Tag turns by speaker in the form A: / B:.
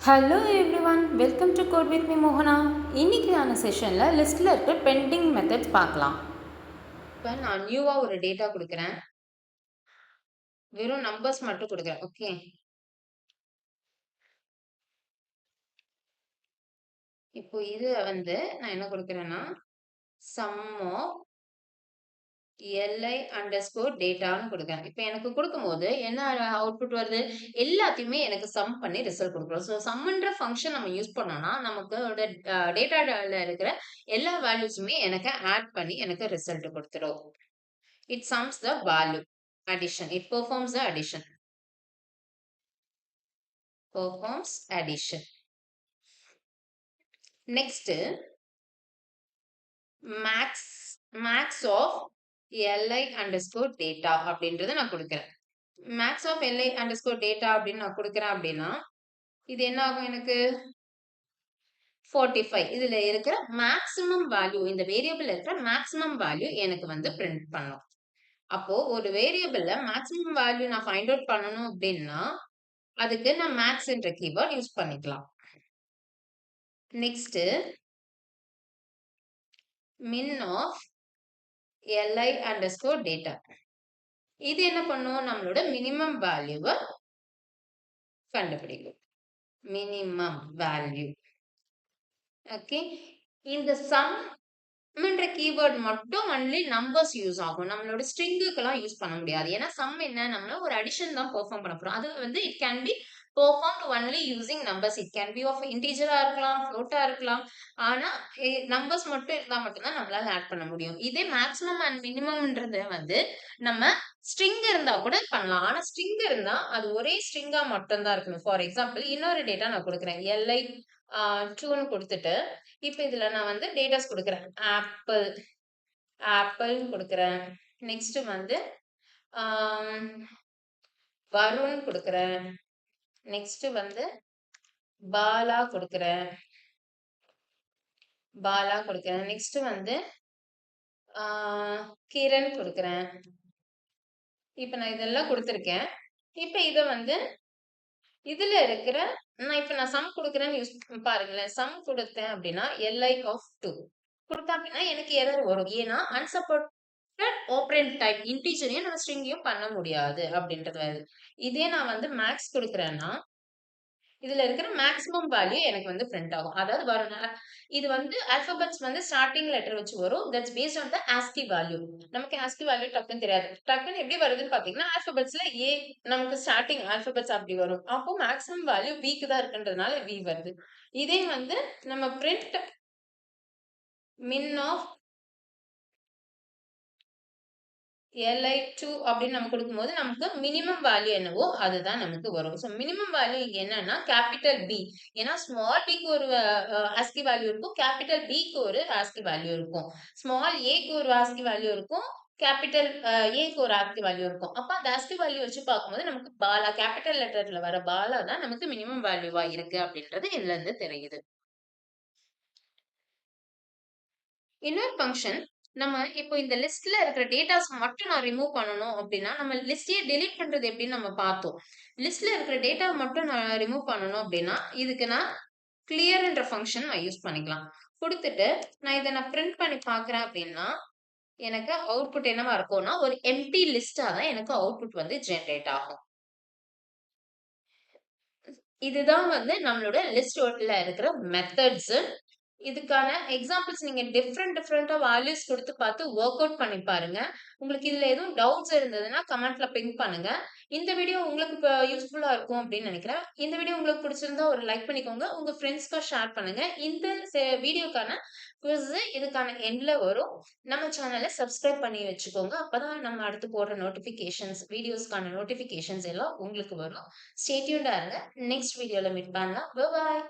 A: Hello everyone, welcome to code with me மோகனா. இன்னைக்கான செஷனில் லிஸ்ட்டில் இருக்க பெண்டிங் மெத்தட்ஸ் பார்க்கலாம். இப்போ நான் நியூவாக ஒரு டேட்டா கொடுக்குறேன். வெறும் நம்பர்ஸ் மட்டும் கொடுக்குறேன். ஓகே, இப்போ இது நான் என்ன கொடுக்குறேன்னா சம் ஆஃப் li_dataன்னு கொடுக்குறேன். இப்போ எனக்கு கொடுக்கும்போது என்ன அவுட்புட் வருது? எல்லாத்தையுமே எனக்கு சம் பண்ணி ரிசல்ட் கொடுக்குறோம். ஸோ சம்ன்ற ஃபங்க்ஷன் நம்ம யூஸ் பண்ணோம்னா நமக்கு டேட்டால இருக்கிற எல்லா வேல்யூஸுமே எனக்கு ஆட் பண்ணி எனக்கு ரிசல்ட் கொடுத்துரும். It sums the value addition. It performs the addition. Performs addition. Next, max of li_data அப்படின்றத நான் கொடுக்கிறேன். max of li_data அப்படின்னு நான் கொடுக்கிறேன் அப்படின்னா இது என்ன ஆகும்? எனக்கு 45 இதுல இருக்கிற மேக்ஸிமம் வேல்யூ, இந்த வேரியபிள் இருக்கிற மேக்ஸிமம் வேல்யூ எனக்கு பிரிண்ட் பண்ணும். அப்போ ஒரு வேரியபிள்ல மேக்ஸிமம் வேல்யூ நான் ஃபைண்ட் அவுட் பண்ணணும் அப்படின்னா அதுக்கு நான் மேக்ஸ் என்ற கீவேர்ட் யூஸ் பண்ணிக்கலாம். Next min of li_data. இது என்ன பண்ணும்? நம்மளோட மினிமம் வேல்யூவை கண்டுபிடிக்கும். Minimum value. ஓகே, இந்த சம் என்ற கீவேர்ட் மட்டும் ஒன்லி நம்பர்ஸ் யூஸ் ஆகும். நம்மளோட ஸ்ட்ரிங்குக்கெல்லாம் யூஸ் பண்ண முடியாது. ஏன்னா சம் என்ன, நம்ம ஒரு அடிஷன் தான் பெர்ஃபார்ம் பண்ண போறோம். அது it can be performed only using numbers. It can be of integer இருக்கலாம், float இருக்கலாம். ஆனா நம்பர்ஸ் மட்டும் இருந்தா மட்டும்தான் நம்மளால ஆட் பண்ண முடியும். இதே மேக்ஸிமம் அண்ட் மினிமம்ன்றது நம்ம ஸ்ட்ரிங் இருந்தா கூட பண்ணலாம். ஆனா ஸ்ட்ரிங் இருந்தா அது ஒரே ஸ்ட்ரிங்கா மட்டும்தான் இருக்கணும். ஃபார் எக்ஸாம்பிள் இன்னொரு டேட்டா நான் கொடுக்குறேன். li2ன்னு கொடுத்துட்டு இப்ப இதுல நான் டேட்டாஸ் கொடுக்குறேன். ஆப்பிள் கொடுக்குறேன். நெக்ஸ்ட் வருண் கொடுக்குறேன். நெக்ஸ்ட் பாலா கொடுக்குறேன். நெக்ஸ்ட் கிரண் கொடுக்குறேன். இப்ப நான் இதெல்லாம் கொடுத்துருக்கேன். இப்ப இதுல இருக்கிற நான் சம் கொடுக்குறேன்னு யூஸ் பாருங்களேன். சம் கொடுத்தேன் அப்படின்னா li(2) கொடுத்தா அப்படின்னா எனக்கு எரர் வரும். ஏன்னா அன்சப்போர்ட்டட் ஆப்பரண்ட் டைப் இன்டிஜரையும் நம்ம ஸ்ட்ரிங்கையும் பண்ண முடியாது அப்படின்றது வருது. இதே நான் மேக்ஸ் கொடுக்குறேன்னா இதுல இருக்கிற மேக்ஸிமம் வேல்யூ எனக்கு பிரிண்ட் ஆகும். அதாவது வரும். இது ஆல்பபெட்ஸ் ஸ்டார்டிங் லெட்டர் வச்சு வரும். That's based on the ASCII value. நமக்கு ASCII வேல்யூ டக்குன்னு தெரியாது. டக்குன்னு எப்படி வருதுன்னு பாத்தீங்கன்னா ஆல்பபெட்ஸ்ல ஏ நமக்கு ஸ்டார்டிங் ஆல்பபெட்ஸ் அப்படி வரும். அப்போ மேக்ஸிமம் வேல்யூ வீக்கு தான் இருக்குன்றதுனால வி வருது. இதே நம்ம பிரிண்ட் min ஆஃப் li2 அப்படின்னு நம்ம கொடுக்கும்போது நமக்கு மினிமம் வேல்யூ என்னவோ அதுதான் நமக்கு வரும். ஸோ மினிமம் வேல்யூ இங்க என்னன்னா கேபிட்டல் பி. ஏன்னா ஸ்மால் பிக்கு ஒரு ASCII வேல்யூ இருக்கும், கேபிட்டல் பிக்கு ஒரு ASCII வேல்யூ இருக்கும், ஸ்மால் ஏக்கு ஒரு ASCII வேல்யூ இருக்கும், கேபிட்டல் ஏக்கு ஒரு ASCII வேல்யூ இருக்கும். அப்ப அந்த ASCII வேல்யூ வச்சு பார்க்கும்போது நமக்கு பாலா கேபிட்டல் லெட்டர்ல வர பாலா தான் நமக்கு மினிமம் வேல்யூவா இருக்கு அப்படின்றது இதுல இருந்து தெரியுது. இன்னொரு ஃபங்க்ஷன் நம்ம இப்போ இந்த லிஸ்ட்ல இருக்கிற டேட்டாஸ் மட்டும் நான் ரிமூவ் பண்ணணும் அப்படின்னா நம்ம லிஸ்டையே டெலீட் பண்றது எப்படின்னு நம்ம பார்த்தோம். லிஸ்ட்ல இருக்கிற டேட்டா மட்டும் நான் ரிமூவ் பண்ணணும் அப்படின்னா இதுக்கு நான் கிளியர்ன்ற ஃபங்க்ஷன் நான் யூஸ் பண்ணிக்கலாம். கொடுத்துட்டு நான் இதை பிரிண்ட் பண்ணி பார்க்குறேன் அப்படின்னா எனக்கு அவுட்புட் என்னவா இருக்கும்னா ஒரு எம்டி லிஸ்டா தான் எனக்கு அவுட்புட் ஜென்ரேட் ஆகும். இதுதான் நம்மளோட லிஸ்ட்ல இருக்கிற மெத்தட்ஸ். இதுக்கான எக்ஸாம்பிள்ஸ் நீங்க டிஃப்ரெண்டா வேல்யூஸ் கொடுத்து பார்த்து ஒர்க் அவுட் பண்ணி பாருங்க. உங்களுக்கு இதுல எதுவும் டவுட்ஸ் இருந்ததுன்னா கமெண்ட்ல பின் பண்ணுங்க. இந்த வீடியோ உங்களுக்கு இப்ப யூஸ்ஃபுல்லா இருக்கும் அப்படின்னு நினைக்கிறேன். இந்த வீடியோ உங்களுக்கு பிடிச்சிருந்தா ஒரு லைக் பண்ணிக்கோங்க. உங்க ஃப்ரெண்ட்ஸ்க்கும் ஷேர் பண்ணுங்க. இந்த வீடியோக்கான குவிஸ் இதுக்கான எண்ட்ல வரும். நம்ம சேனலை சப்ஸ்கிரைப் பண்ணி வச்சுக்கோங்க. அப்பதான் நம்ம அடுத்து போடுற நோட்டிபிகேஷன்ஸ், வீடியோஸ்க்கான நோட்டிபிகேஷன்ஸ் எல்லாம் உங்களுக்கு வரும். ஸ்டே டியூன்டா இருங்க. நெக்ஸ்ட் வீடியோல மீட் பண்ணலாம். Bye bye.